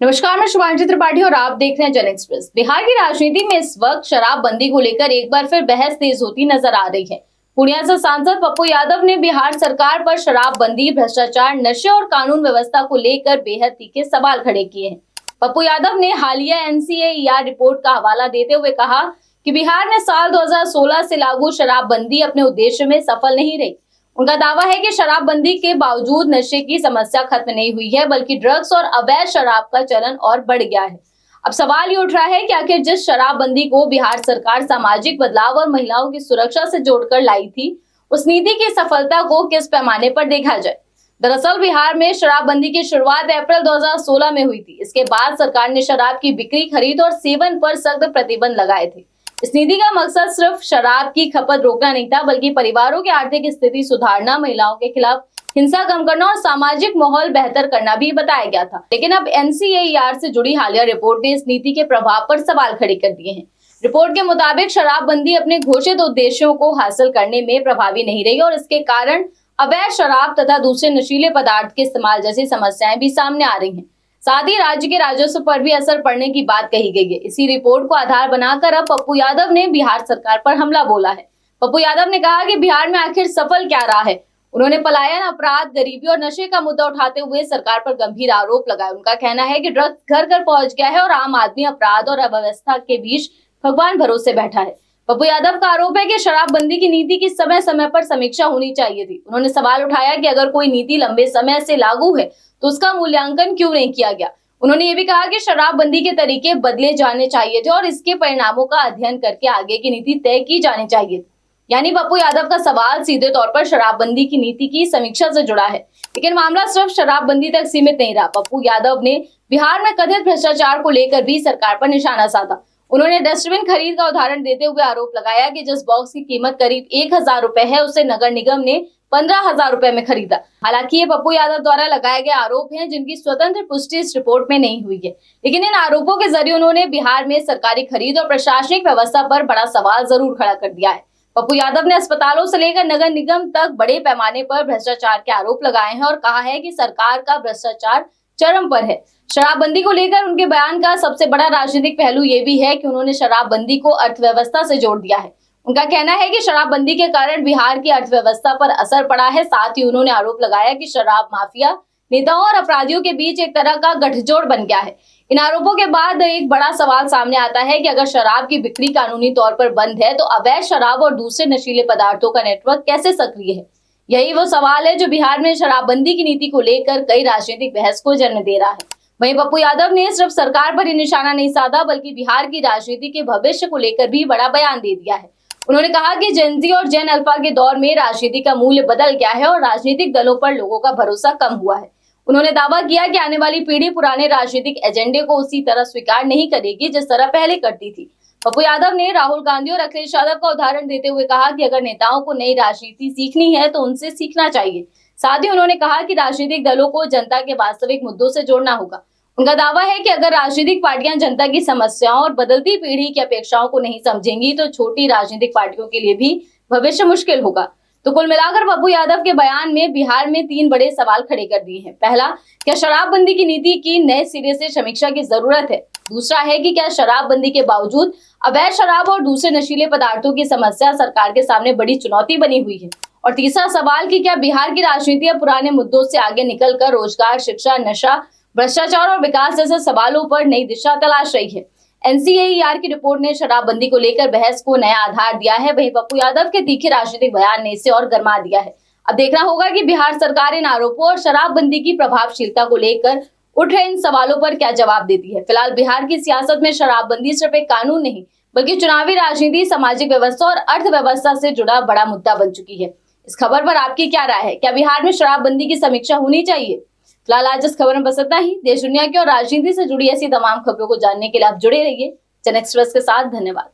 नमस्कार, मैं शुभांशी त्रिपाठी और आप देख रहे हैं जन एक्सप्रेस। बिहार की राजनीति में इस वक्त शराबबंदी को लेकर एक बार फिर बहस तेज होती नजर आ रही है। पूर्णिया से सांसद पप्पू यादव ने बिहार सरकार पर शराबबंदी, भ्रष्टाचार, नशे और कानून व्यवस्था को लेकर बेहद तीखे सवाल खड़े किए हैं। पप्पू यादव ने हालिया NCAER रिपोर्ट का हवाला देते हुए कहा कि बिहार में साल 2016 से लागू शराबबंदी अपने उद्देश्य में सफल नहीं रही। उनका दावा है कि शराबबंदी के बावजूद नशे की समस्या खत्म नहीं हुई है, बल्कि ड्रग्स और अवैध शराब का चलन और बढ़ गया है। अब सवाल ये उठ रहा है कि आखिर जिस शराबबंदी को बिहार सरकार सामाजिक बदलाव और महिलाओं की सुरक्षा से जोड़कर लाई थी, उस नीति की सफलता को किस पैमाने पर देखा जाए। दरअसल बिहार में शराबबंदी की शुरुआत अप्रैल 2016 में हुई थी। इसके बाद सरकार ने शराब की बिक्री, खरीद और सेवन पर सख्त प्रतिबंध लगाए थे। इस नीति का मकसद सिर्फ शराब की खपत रोकना नहीं था, बल्कि परिवारों की आर्थिक स्थिति सुधारना, महिलाओं के खिलाफ हिंसा कम करना और सामाजिक माहौल बेहतर करना भी बताया गया था। लेकिन अब NCAER से जुड़ी हालिया रिपोर्ट ने इस नीति के प्रभाव पर सवाल खड़े कर दिए हैं। रिपोर्ट के मुताबिक शराबबंदी अपने घोषित उद्देश्यों को हासिल करने में प्रभावी नहीं रही और इसके कारण अवैध शराब तथा दूसरे नशीले पदार्थ के इस्तेमाल जैसी समस्याएं भी सामने आ रही हैं। साथ ही राज्य के राजस्व पर भी असर पड़ने की बात कही गई है। इसी रिपोर्ट को आधार बनाकर अब पप्पू यादव ने बिहार सरकार पर हमला बोला है। पप्पू यादव ने कहा कि बिहार में आखिर सफल क्या रहा है। उन्होंने पलायन, अपराध, गरीबी और नशे का मुद्दा उठाते हुए सरकार पर गंभीर आरोप लगाए। उनका कहना है कि ड्रग्स घर घर पहुंच गया है और आम आदमी अपराध और अव्यवस्था के बीच भगवान भरोसे बैठा है। पप्पू यादव का आरोप है कि शराबबंदी की नीति की समय समय पर समीक्षा होनी चाहिए थी। उन्होंने सवाल उठाया कि अगर कोई नीति लंबे समय से लागू है तो उसका मूल्यांकन क्यों नहीं किया गया। उन्होंने ये भी कहा कि शराबबंदी के तरीके बदले जाने चाहिए थे और इसके परिणामों का अध्ययन करके आगे की नीति तय की जानी चाहिए। यानी पप्पू यादव का सवाल सीधे तौर पर शराबबंदी की नीति की समीक्षा से जुड़ा है। लेकिन मामला सिर्फ शराबबंदी तक सीमित नहीं रहा। पप्पू यादव ने बिहार में कथित भ्रष्टाचार को लेकर भी सरकार पर निशाना साधा। उन्होंने डस्टबिन खरीद का उदाहरण देते हुए आरोप लगाया कि जिस बॉक्स की कीमत करीब 1000 रुपए है, उसे नगर निगम ने 15,000 रुपए में खरीदा। हालांकि ये पप्पू यादव द्वारा लगाए गए आरोप हैं, जिनकी स्वतंत्र पुष्टि इस रिपोर्ट में नहीं हुई है। लेकिन इन आरोपों के जरिए उन्होंने बिहार में सरकारी खरीद और प्रशासनिक व्यवस्था पर बड़ा सवाल जरूर खड़ा कर दिया है। पप्पू यादव ने अस्पतालों से लेकर नगर निगम तक बड़े पैमाने पर भ्रष्टाचार के आरोप लगाए हैं और कहा है कि सरकार का भ्रष्टाचार चरम पर है। शराबबंदी को लेकर उनके बयान का सबसे बड़ा राजनीतिक पहलू ये भी है कि उन्होंने शराबबंदी को अर्थव्यवस्था से जोड़ दिया है। उनका कहना है कि शराबबंदी के कारण बिहार की अर्थव्यवस्था पर असर पड़ा है। साथ ही उन्होंने आरोप लगाया कि शराब माफिया नेताओं और अपराधियों के बीच एक तरह का गठजोड़ बन गया है। इन आरोपों के बाद एक बड़ा सवाल सामने आता है कि अगर शराब की बिक्री कानूनी तौर पर बंद है तो अवैध शराब और दूसरे नशीले पदार्थों का नेटवर्क कैसे सक्रिय है। यही वो सवाल है जो बिहार में शराबबंदी की नीति को लेकर कई राजनीतिक बहस को जन्म दे रहा है। वहीं पप्पू यादव ने सिर्फ सरकार पर ही निशाना नहीं साधा, बल्कि बिहार की राजनीति के भविष्य को लेकर भी बड़ा बयान दे दिया है। उन्होंने कहा कि जेन ज़ी और जेन अल्फा के दौर में राजनीति का मूल्य बदल गया है और राजनीतिक दलों पर लोगों का भरोसा कम हुआ है। उन्होंने दावा किया कि आने वाली पीढ़ी पुराने राजनीतिक एजेंडे को उसी तरह स्वीकार नहीं करेगी जिस तरह पहले करती थी। पप्पू यादव ने राहुल गांधी और अखिलेश यादव का उदाहरण देते हुए कहा कि अगर नेताओं को नई राजनीति सीखनी है तो उनसे सीखना चाहिए। साथ ही उन्होंने कहा कि राजनीतिक दलों को जनता के वास्तविक मुद्दों से जोड़ना होगा। उनका दावा है कि अगर राजनीतिक पार्टियां जनता की समस्याओं और बदलती पीढ़ी की अपेक्षाओं को नहीं समझेंगी तो छोटी राजनीतिक पार्टियों के लिए भी भविष्य मुश्किल होगा। तो कुल मिलाकर पप्पू यादव के बयान में बिहार में 3 बड़े सवाल खड़े कर दिए हैं। पहला, क्या शराबबंदी की नीति की नए सिरे से समीक्षा की जरूरत है। दूसरा है कि क्या शराबबंदी के बावजूद अवैध शराब और दूसरे नशीले पदार्थों की समस्या सरकार के सामने बड़ी चुनौती बनी हुई है। और तीसरा सवाल कि क्या बिहार की राजनीति अब पुराने मुद्दों से आगे निकलकर रोजगार, शिक्षा, नशा, भ्रष्टाचार और विकास जैसे सवालों पर नई दिशा तलाश रही है। NCAER की रिपोर्ट ने शराबबंदी को लेकर बहस को नया आधार दिया है। वहीं पप्पू यादव के तीखे राजनीतिक बयान ने इसे और गरमा दिया है। अब देखना होगा कि बिहार सरकार इन आरोपों और शराबबंदी की प्रभावशीलता को लेकर उठ रहे इन सवालों पर क्या जवाब देती है। फिलहाल बिहार की सियासत में शराबबंदी सिर्फ एक कानून नहीं, बल्कि चुनावी राजनीति, सामाजिक व्यवस्था और अर्थव्यवस्था से जुड़ा बड़ा मुद्दा बन चुकी है। इस खबर पर आपकी क्या राय है? क्या बिहार में शराबबंदी की समीक्षा होनी चाहिए? फिलहाल आज इस खबर में बस इतना ही। देश दुनिया की और राजनीति से जुड़ी ऐसी तमाम खबरों को जानने के लिए आप जुड़े रहिए जन एक्सप्रेस के साथ। धन्यवाद।